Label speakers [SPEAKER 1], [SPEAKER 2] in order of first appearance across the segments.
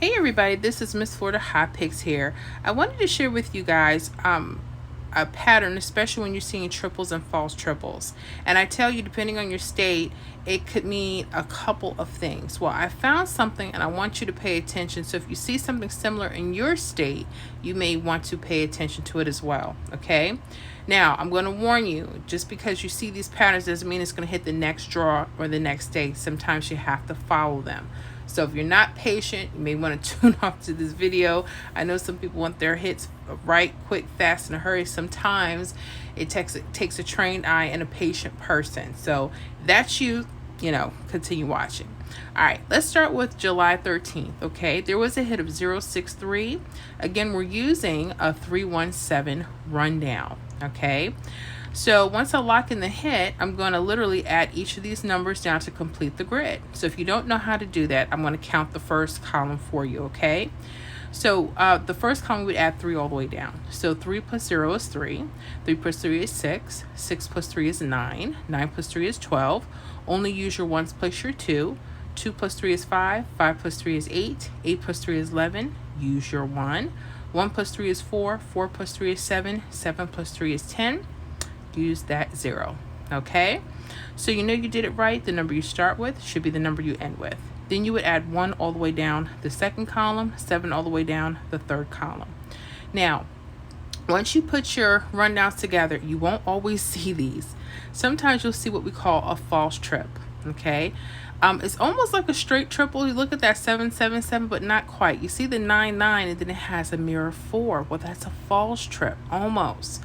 [SPEAKER 1] Hey everybody, this is Miss Florida Hot Picks here. I wanted to share with you guys a pattern, especially when you're seeing triples and false triples. And I tell you, depending on your state, it could mean a couple of things. Well, I found something and I want you to pay attention. So if you see something similar in your state, you may want to pay attention to it as well. Okay? Now, I'm going to warn you, just because you see these patterns doesn't mean it's going to hit the next draw or the next day. Sometimes you have to follow them. So if you're not patient, you may want to tune off to this video. I know some people want their hits right, quick, fast, in a hurry. Sometimes it takes a trained eye and a patient person. So that's you, continue watching. All right, let's start with July 13th, okay? There was a hit of 063. Again, we're using a 317 rundown, okay? So once I lock in the hit, I'm going to literally add each of these numbers down to complete the grid. So if you don't know how to do that, I'm going to count the first column for you, okay? So the first column, we would add 3 all the way down. So 3 plus 0 is 3. 3 plus 3 is 6. 6 plus 3 is 9. 9 plus 3 is 12. Only use your ones plus your 2. 2 plus 3 is 5. 5 plus 3 is 8. 8 plus 3 is 11. Use your 1. 1 plus 3 is 4. 4 plus 3 is 7. 7 plus 3 is 10. Use that 0. Okay, so you know you did it right. The number you start with should be the number you end with. Then you would add 1 all the way down the second column, 7 all the way down the third column. Now, once you put your rundowns together, you won't always see these. Sometimes you'll see what we call a false trip. Okay, it's almost like a straight triple. You look at that 777, but not quite. You see the 99, and then it has a mirror 4. Well, that's a false trip, almost.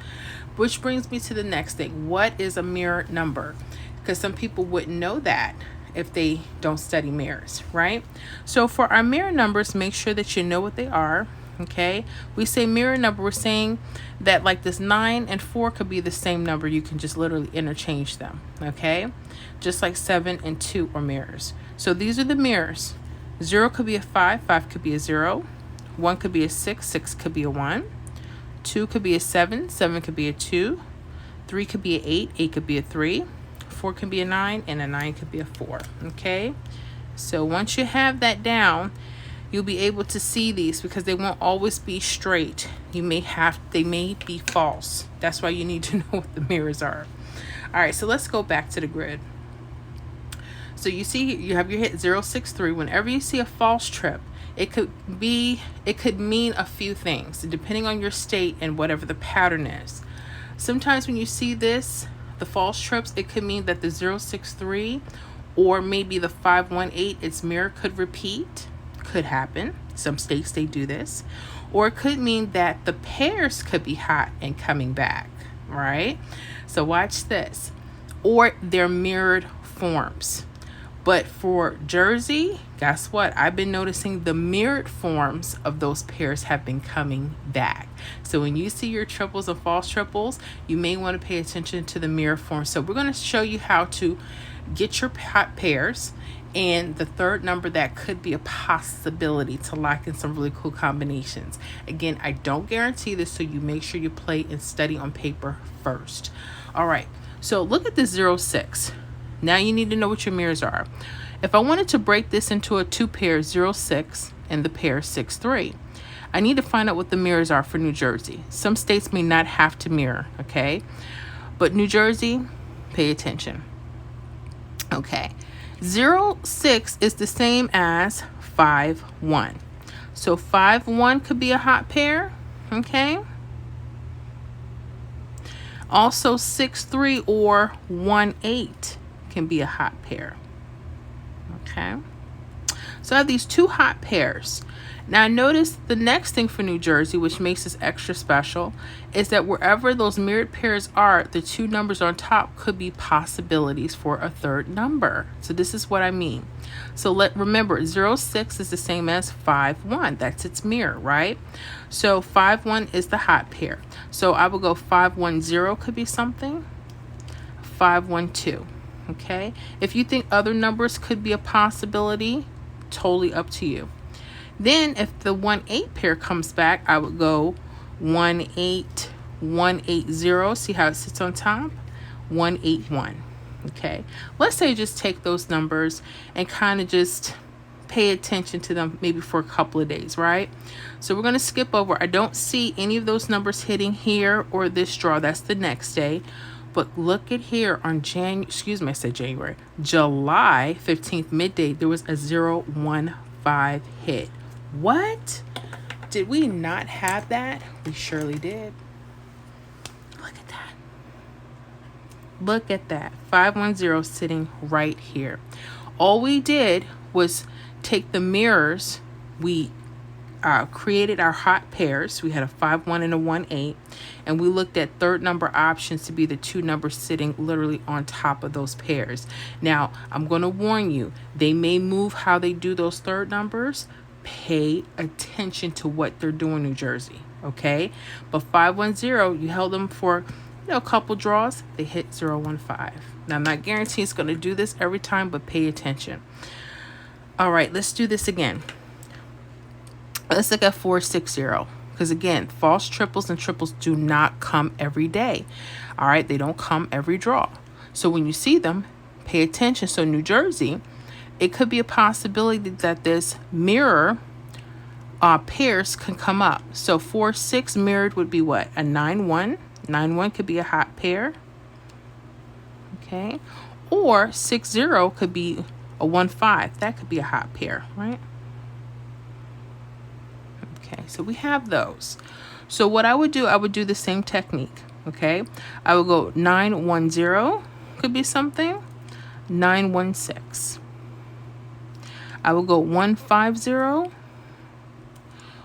[SPEAKER 1] Which brings me to the next thing. What is a mirror number? Because some people wouldn't know that if they don't study mirrors, right? So for our mirror numbers, make sure that you know what they are, okay? We say mirror number, we're saying that like this 9 and 4 could be the same number. You can just literally interchange them, okay? Just like 7 and 2 are mirrors. So these are the mirrors. 0 could be a 5, 5 could be a 0. 1 could be a 6, 6 could be a 1. 2 could be a 7, 7 could be a 2, 3 could be a 8, 8 could be a 3, 4 could be a 9, and a 9 could be a 4, okay? So once you have that down, you'll be able to see these because they won't always be straight. They may be false. That's why you need to know what the mirrors are. All right, so let's go back to the grid. So you see you have your hit 063. Whenever you see a false trip, it could mean a few things depending on your state and whatever the pattern is. Sometimes when you see this, the false trips, it could mean that the 063 or maybe the 518, its mirror could repeat. Could happen. Some states they do this. Or it could mean that the pairs could be hot and coming back, right? So watch this. Or they're mirrored forms. But for Jersey, guess what? I've been noticing the mirrored forms of those pairs have been coming back. So when you see your triples and false triples, you may want to pay attention to the mirror form. So we're going to show you how to get your hot pairs and the third number that could be a possibility to lock in some really cool combinations. Again, I don't guarantee this, so you make sure you play and study on paper first. All right, so look at this 06. Now you need to know what your mirrors are. If I wanted to break this into a 2 pair 06 and the pair 63, I need to find out what the mirrors are for New Jersey. Some states may not have to mirror, okay? But New Jersey, pay attention. Okay, 06 is the same as 51. So 51 could be a hot pair, okay? Also 63 or 18 can be a hot pair. Okay, so I have these 2 hot pairs. Now notice the next thing for New Jersey, which makes this extra special, is that wherever those mirrored pairs are, the 2 numbers on top could be possibilities for a third number. So this is what I mean. So remember 06 is the same as 51. That's its mirror, right? So 51 is the hot pair. So I will go 510 could be something. 512. Okay, if you think other numbers could be a possibility, totally up to you. Then if the 18 pair comes back, I would go 18180. See how it sits on top? 181. Okay, let's say just take those numbers and kind of just pay attention to them maybe for a couple of days, right? So we're going to skip over. I don't see any of those numbers hitting here or this draw. That's the next day. But look at here on July 15th midday, there was a 015 hit. What? Did we not have that? We surely did. Look at that. Look at that. 510 sitting right here. All we did was take the mirrors. We created our hot pairs. We had a 5-1 and a 1-8, and we looked at third number options to be the two numbers sitting literally on top of those pairs. Now, I'm going to warn you, they may move how they do those third numbers. Pay attention to what they're doing, New Jersey, okay? But 510, you held them for a couple draws. They hit 015. Now, I'm not guaranteeing it's going to do this every time, but pay attention. All right, let's do this again. Let's look at 460, because again, false triples and triples do not come every day. All right, they don't come every draw. So when you see them, pay attention. So New Jersey, it could be a possibility that this mirror pairs can come up. So 4-6 mirrored would be what? A 9-1. 9-1 could be a hot pair. Okay. Or 6-0 could be a 1-5. That could be a hot pair, right? Okay, so we have those. So what I would do the same technique, okay? I would go 910, could be something, 916. I will go 150,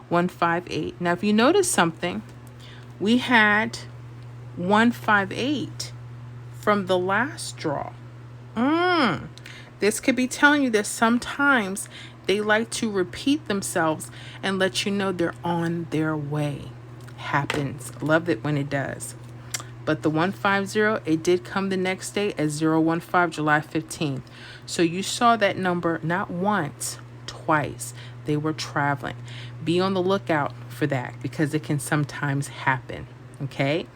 [SPEAKER 1] 158. Now, if you notice something, we had 158 from the last draw. This could be telling you that sometimes they like to repeat themselves and let you know they're on their way. Happens. Love it when it does. But the 150, it did come the next day as 015, July 15th. So you saw that number not once, twice. They were traveling. Be on the lookout for that because it can sometimes happen. Okay?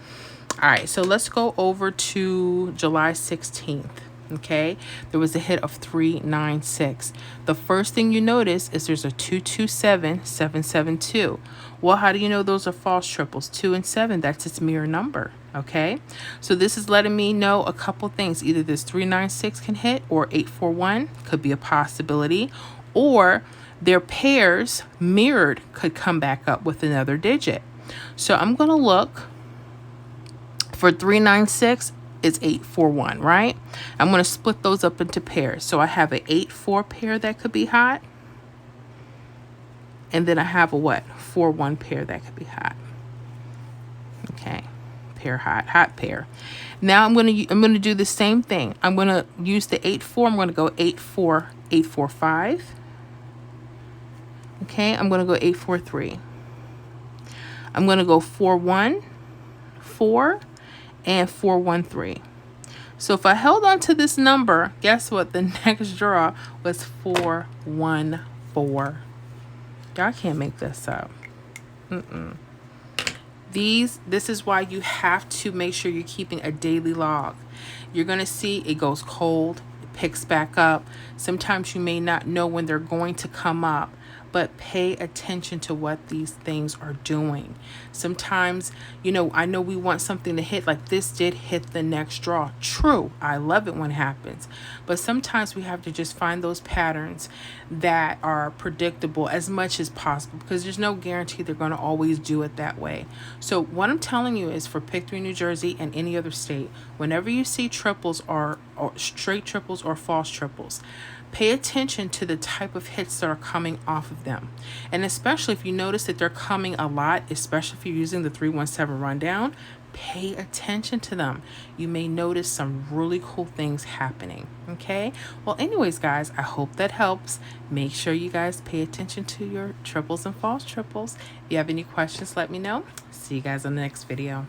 [SPEAKER 1] All right, so let's go over to July 16th. Okay, there was a hit of 396. The first thing you notice is there's a 227, 772. Well, how do you know those are false triples? 2 and 7, that's its mirror number. Okay, so this is letting me know a couple things. Either this 396 can hit, or 841 could be a possibility, or their pairs mirrored could come back up with another digit. So I'm going to look for 396. Is 841, right? I'm going to split those up into pairs. So I have an 8-4 pair that could be hot. And then I have a what? 4-1 pair that could be hot. Okay. Pair hot pair. Now I'm going to do the same thing. I'm going to use the 8-4. I'm going to go 8-4, 8-4-5. Okay, I'm going to go 8-4-3. I'm going to go 4-1, 4, and 413. So if I held on to this number, guess what? The next draw was 414. Y'all can't make this up. This is why you have to make sure you're keeping a daily log. You're going to see it goes cold, it picks back up. Sometimes you may not know when they're going to come up, but pay attention to what these things are doing. Sometimes, I know we want something to hit, like this did hit the next draw. True, I love it when it happens. But sometimes we have to just find those patterns that are predictable as much as possible, because there's no guarantee they're going to always do it that way. So what I'm telling you is, for Pick 3 New Jersey and any other state, whenever you see triples or straight triples or false triples, pay attention to the type of hits that are coming off of them. And especially if you notice that they're coming a lot, especially if you're using the 317 rundown, pay attention to them. You may notice some really cool things happening. Okay? Well, anyways, guys, I hope that helps. Make sure you guys pay attention to your triples and false triples. If you have any questions, let me know. See you guys on the next video.